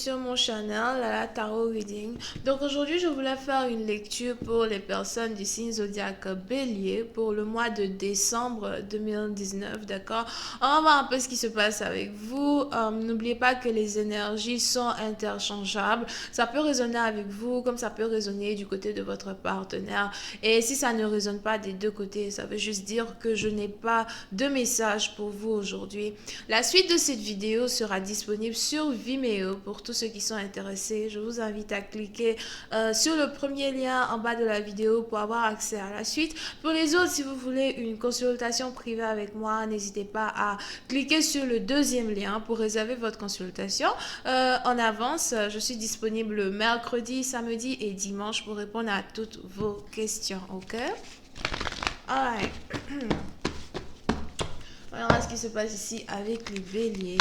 sur mon channel, la Tarot Reading. Donc aujourd'hui, je voulais faire une lecture pour les personnes du signe zodiaque Bélier pour le mois de décembre 2019, d'accord? On va voir un peu ce qui se passe avec vous. N'oubliez pas que les énergies sont interchangeables. Ça peut résonner avec vous comme ça peut résonner du côté de votre partenaire. Et si ça ne résonne pas des deux côtés, ça veut juste dire que je n'ai pas de message pour vous aujourd'hui. La suite de cette vidéo sera disponible sur Vimeo pour tous ceux qui sont intéressés. Je vous invite à cliquer sur le premier lien en bas de la vidéo pour avoir accès à la suite. Pour les autres, si vous voulez une consultation privée avec moi, n'hésitez pas à cliquer sur le deuxième lien pour réserver votre consultation. En avance, je suis disponible le mercredi, samedi et dimanche pour répondre à toutes vos questions, ok? Alright. Voilà ce qui se passe ici avec les béliers.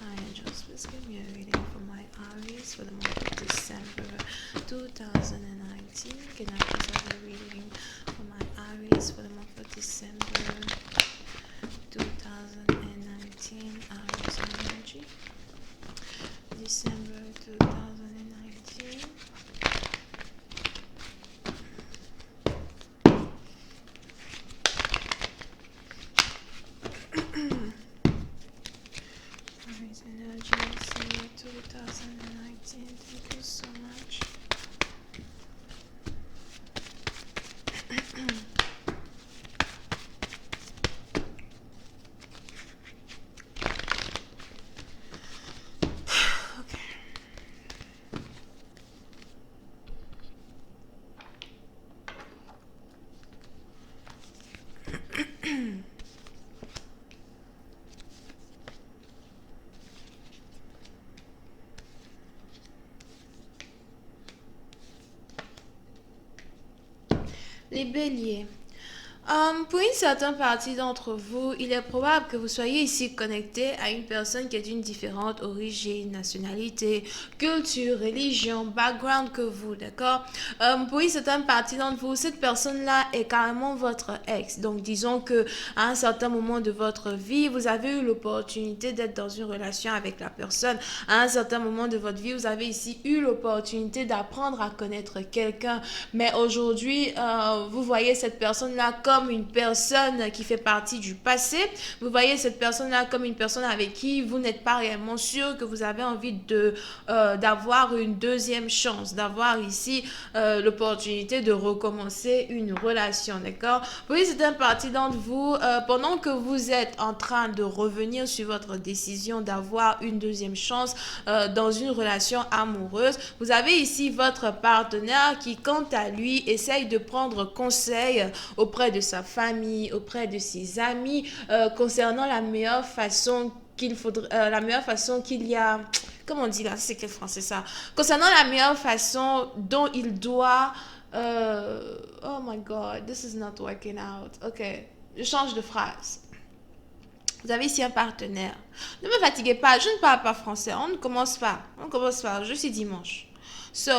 Angels, please give me a reading for my Aries for the month of December 2019. Can I please have a reading for my Aries for the month of December 2019? Aries energy. December 2019. Energy 2019. Thank you so much. Les béliers. Pour une certaine partie d'entre vous, il est probable que vous soyez ici connecté à une personne qui est d'une différente origine, nationalité, culture, religion, background que vous, d'accord? Pour une certaine partie d'entre vous, cette personne-là est carrément votre ex. Donc, disons que à un certain moment de votre vie, vous avez eu l'opportunité d'être dans une relation avec la personne. À un certain moment de votre vie, vous avez ici eu l'opportunité d'apprendre à connaître quelqu'un. Mais aujourd'hui, vous voyez cette personne-là comme une personne qui fait partie du passé. Vous voyez cette personne-là comme une personne avec qui vous n'êtes pas réellement sûr que vous avez envie d'avoir une deuxième chance, d'avoir ici l'opportunité de recommencer une relation, d'accord? Oui, c'est une partie d'entre vous, pendant que vous êtes en train de revenir sur votre décision d'avoir une deuxième chance dans une relation amoureuse, vous avez ici votre partenaire qui, quant à lui, essaye de prendre conseil auprès de sa famille, auprès de ses amis, concernant la meilleure façon qu'il faudrait, la meilleure façon qu'il y a, comment on dit là, c'est quel français ça, concernant la meilleure façon dont il doit, oh my god, this is not working out, ok, je change de phrase. Vous avez ici un partenaire. Ne me fatiguez pas, je ne parle pas français, on ne commence pas, je suis dimanche. So,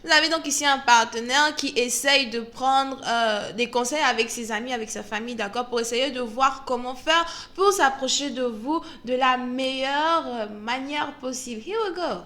vous avez donc ici un partenaire qui essaye de prendre des conseils avec ses amis, avec sa famille, d'accord, pour essayer de voir comment faire pour s'approcher de vous de la meilleure manière possible. Here we go.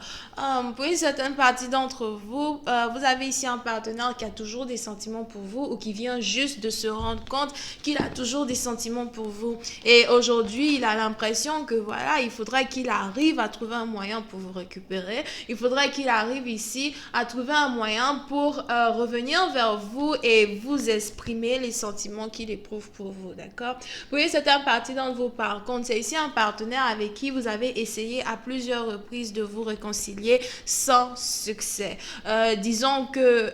Pour une certaine partie d'entre vous, vous avez ici un partenaire qui a toujours des sentiments pour vous ou qui vient juste de se rendre compte qu'il a toujours des sentiments pour vous. Et aujourd'hui, il a l'impression que voilà, il faudrait qu'il arrive à trouver un moyen pour vous récupérer. Il faudrait qu'il arrive ici à trouver un moyen pour revenir vers vous et vous exprimer les sentiments qu'il éprouve pour vous, d'accord? Vous voyez, c'est un parti d'entre vous, par contre, c'est ici un partenaire avec qui vous avez essayé à plusieurs reprises de vous réconcilier sans succès. Disons que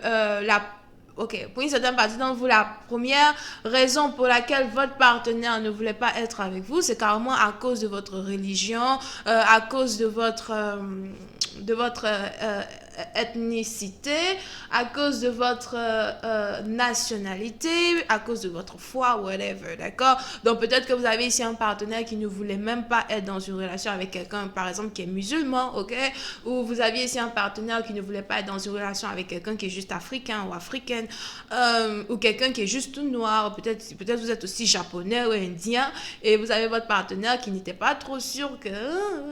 ok, pour une certaine partie d'entre vous, la première raison pour laquelle votre partenaire ne voulait pas être avec vous, c'est carrément à cause de votre religion, à cause de votre ethnicité, à cause de votre nationalité, à cause de votre foi, whatever, d'accord? Donc peut-être que vous avez ici un partenaire qui ne voulait même pas être dans une relation avec quelqu'un, par exemple, qui est musulman, ok? Ou vous aviez ici un partenaire qui ne voulait pas être dans une relation avec quelqu'un qui est juste africain ou africaine, ou quelqu'un qui est juste tout noir, peut-être vous êtes aussi japonais ou indien, et vous avez votre partenaire qui n'était pas trop sûr que,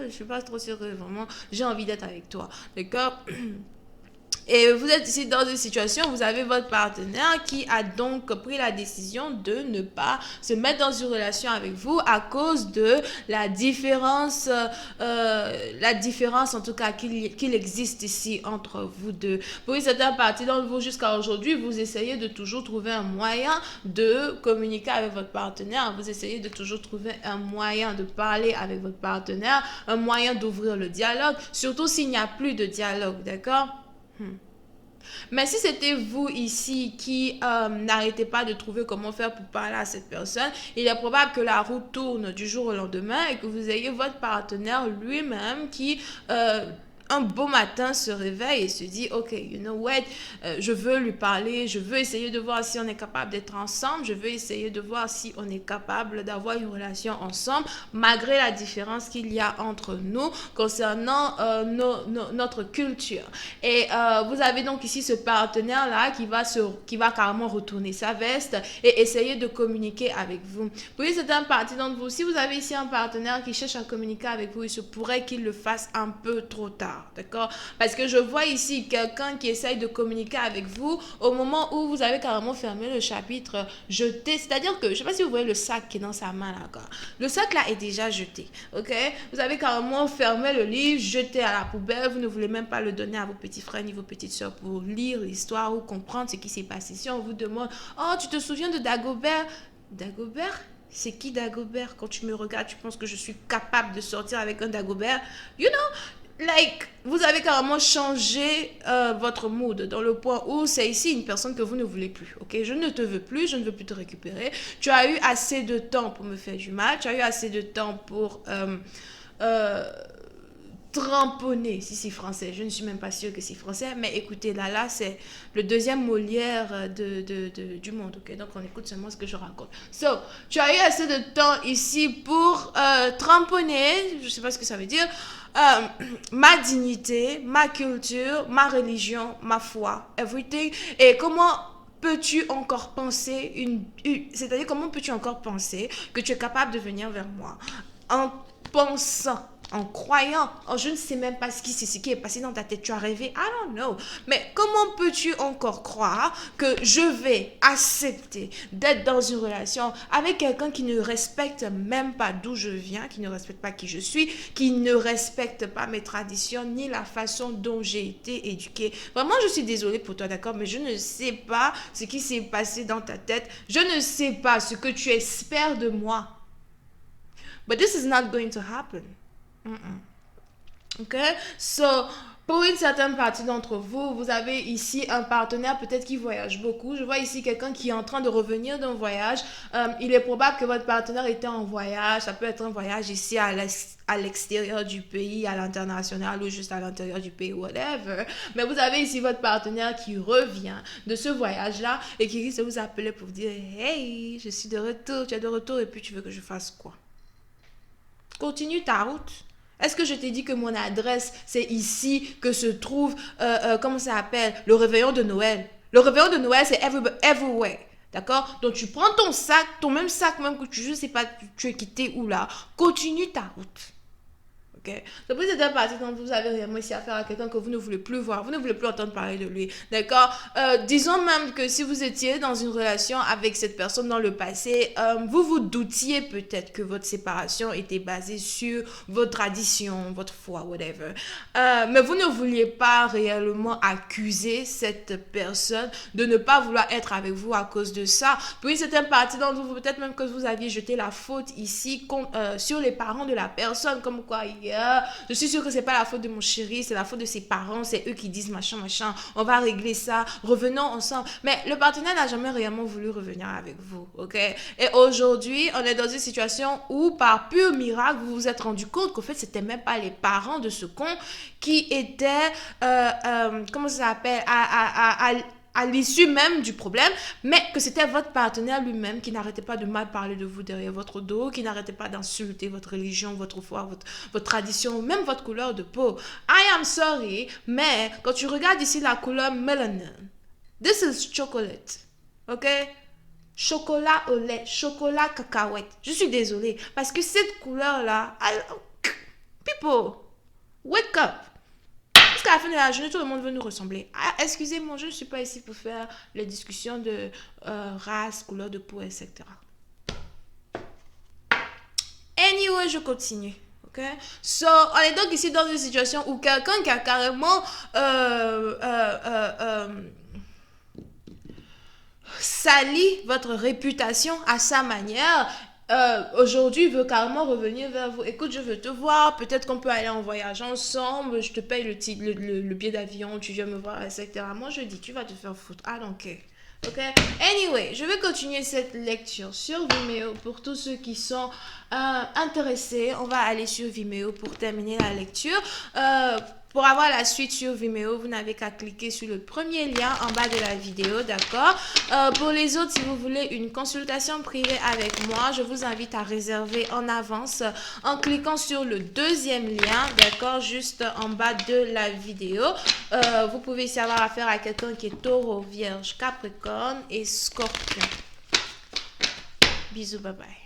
je suis pas trop sûr que vraiment j'ai envie d'être avec toi, d'accord? Et vous êtes ici dans une situation où vous avez votre partenaire qui a donc pris la décision de ne pas se mettre dans une relation avec vous à cause de la différence en tout cas qu'il existe ici entre vous deux. Pour une certaine partie d'entre vous jusqu'à aujourd'hui, vous essayez de toujours trouver un moyen de communiquer avec votre partenaire, vous essayez de toujours trouver un moyen de parler avec votre partenaire, un moyen d'ouvrir le dialogue, surtout s'il n'y a plus de dialogue, d'accord? Mais si c'était vous ici qui n'arrêtez pas de trouver comment faire pour parler à cette personne, il est probable que la roue tourne du jour au lendemain et que vous ayez votre partenaire lui-même qui un beau matin se réveille et se dit ok, you know what, je veux lui parler, je veux essayer de voir si on est capable d'être ensemble, je veux essayer de voir si on est capable d'avoir une relation ensemble malgré la différence qu'il y a entre nous concernant notre culture. Et vous avez donc ici ce partenaire là qui va carrément retourner sa veste et essayer de communiquer avec vous. Puis c'est un parti d'entre vous. Si vous avez ici un partenaire qui cherche à communiquer avec vous, il se pourrait qu'il le fasse un peu trop tard. D'accord? Parce que je vois ici quelqu'un qui essaye de communiquer avec vous au moment où vous avez carrément fermé le chapitre jeté. C'est-à-dire que, je ne sais pas si vous voyez le sac qui est dans sa main là. Quoi. Le sac là est déjà jeté. Ok? Vous avez carrément fermé le livre, jeté à la poubelle. Vous ne voulez même pas le donner à vos petits frères ni vos petites soeurs pour lire l'histoire ou comprendre ce qui s'est passé. Si on vous demande, oh, tu te souviens de Dagobert? Dagobert? C'est qui Dagobert? Quand tu me regardes, tu penses que je suis capable de sortir avec un Dagobert? You know? Like, vous avez carrément changé votre mood dans le point où c'est ici une personne que vous ne voulez plus. Ok, je ne te veux plus, je ne veux plus te récupérer. Tu as eu assez de temps pour me faire du mal. Tu as eu assez de temps pour tramponner, si c'est français. Je ne suis même pas sûre que c'est français, mais écoutez, là, c'est le deuxième Molière du monde. Ok, donc on écoute seulement ce que je raconte. So, tu as eu assez de temps ici pour tramponner, je ne sais pas ce que ça veut dire. Ma dignité, ma culture, ma religion, ma foi, everything. Et comment peux-tu encore penser c'est-à-dire comment peux-tu encore penser que tu es capable de venir vers moi en pensant, en croyant, je ne sais même pas ce qui est passé dans ta tête, tu as rêvé, I don't know. Mais comment peux-tu encore croire que je vais accepter d'être dans une relation avec quelqu'un qui ne respecte même pas d'où je viens, qui ne respecte pas qui je suis, qui ne respecte pas mes traditions, ni la façon dont j'ai été éduquée. Vraiment, je suis désolée pour toi, d'accord, mais je ne sais pas ce qui s'est passé dans ta tête. Je ne sais pas ce que tu espères de moi. But this is not going to happen. Ok? So, pour une certaine partie d'entre vous, vous avez ici un partenaire peut-être qui voyage beaucoup. Je vois ici quelqu'un qui est en train de revenir d'un voyage. Il est probable que votre partenaire était en voyage. Ça peut être un voyage ici à l'extérieur du pays, à l'international ou juste à l'intérieur du pays, whatever. Mais vous avez ici votre partenaire qui revient de ce voyage-là et qui risque de vous appeler pour vous dire « Hey, je suis de retour, tu es de retour et puis tu veux que je fasse quoi ?» Continue ta route. Est-ce que je t'ai dit que mon adresse, c'est ici que se trouve, comment ça s'appelle, le réveillon de Noël? Le réveillon de Noël, c'est everywhere. D'accord? Donc, tu prends ton sac, ton même sac, même que je ne sais pas, tu es quitté où là. Continue ta route. Okay. Depuis cette partie, quand vous avez réellement ici affaire à quelqu'un que vous ne voulez plus voir, vous ne voulez plus entendre parler de lui, d'accord? Disons même que si vous étiez dans une relation avec cette personne dans le passé, vous vous doutiez peut-être que votre séparation était basée sur vos traditions, votre foi, whatever. Mais vous ne vouliez pas réellement accuser cette personne de ne pas vouloir être avec vous à cause de ça. Puis c'était une partie d'entre vous, peut-être même que vous aviez jeté la faute ici sur les parents de la personne, comme quoi, yeah, l'extérieur. Je suis sûre que c'est pas la faute de mon chéri, c'est la faute de ses parents, c'est eux qui disent machin, machin. On va régler ça, revenons ensemble. Mais le partenaire n'a jamais réellement voulu revenir avec vous, ok? Et aujourd'hui, on est dans une situation où, par pur miracle, vous vous êtes rendu compte qu'en fait, c'était même pas les parents de ce con qui étaient, comment ça s'appelle, à l'issue même du problème, mais que c'était votre partenaire lui-même qui n'arrêtait pas de mal parler de vous derrière votre dos, qui n'arrêtait pas d'insulter votre religion, votre foi, votre tradition, même votre couleur de peau. I am sorry, mais quand tu regardes ici la couleur melanin, this is chocolate, ok? Chocolat au lait, chocolat cacahuète. Je suis désolée, parce que cette couleur-là, people, wake up. Parce qu'à la fin de la journée, tout le monde veut nous ressembler. Ah, excusez-moi, je ne suis pas ici pour faire les discussions de race, couleur de peau, etc. Anyway, je continue. Ok? So, on est donc ici dans une situation où quelqu'un qui a carrément sali votre réputation à sa manière, aujourd'hui veut carrément revenir vers vous. Écoute, je veux te voir, peut-être qu'on peut aller en voyage ensemble, je te paye le billet d'avion, tu viens me voir, etc. Moi je dis, tu vas te faire foutre, I don't care. Ok? Anyway, je vais continuer cette lecture sur Vimeo pour tous ceux qui sont intéressés. On va aller sur Vimeo pour terminer la lecture. Pour avoir la suite sur Vimeo, vous n'avez qu'à cliquer sur le premier lien en bas de la vidéo, d'accord? Pour les autres, si vous voulez une consultation privée avec moi, je vous invite à réserver en avance en cliquant sur le deuxième lien, d'accord? Juste en bas de la vidéo. Vous pouvez ici avoir affaire à quelqu'un qui est Taureau, Vierge, Capricorne et Scorpion. Bisous, bye bye.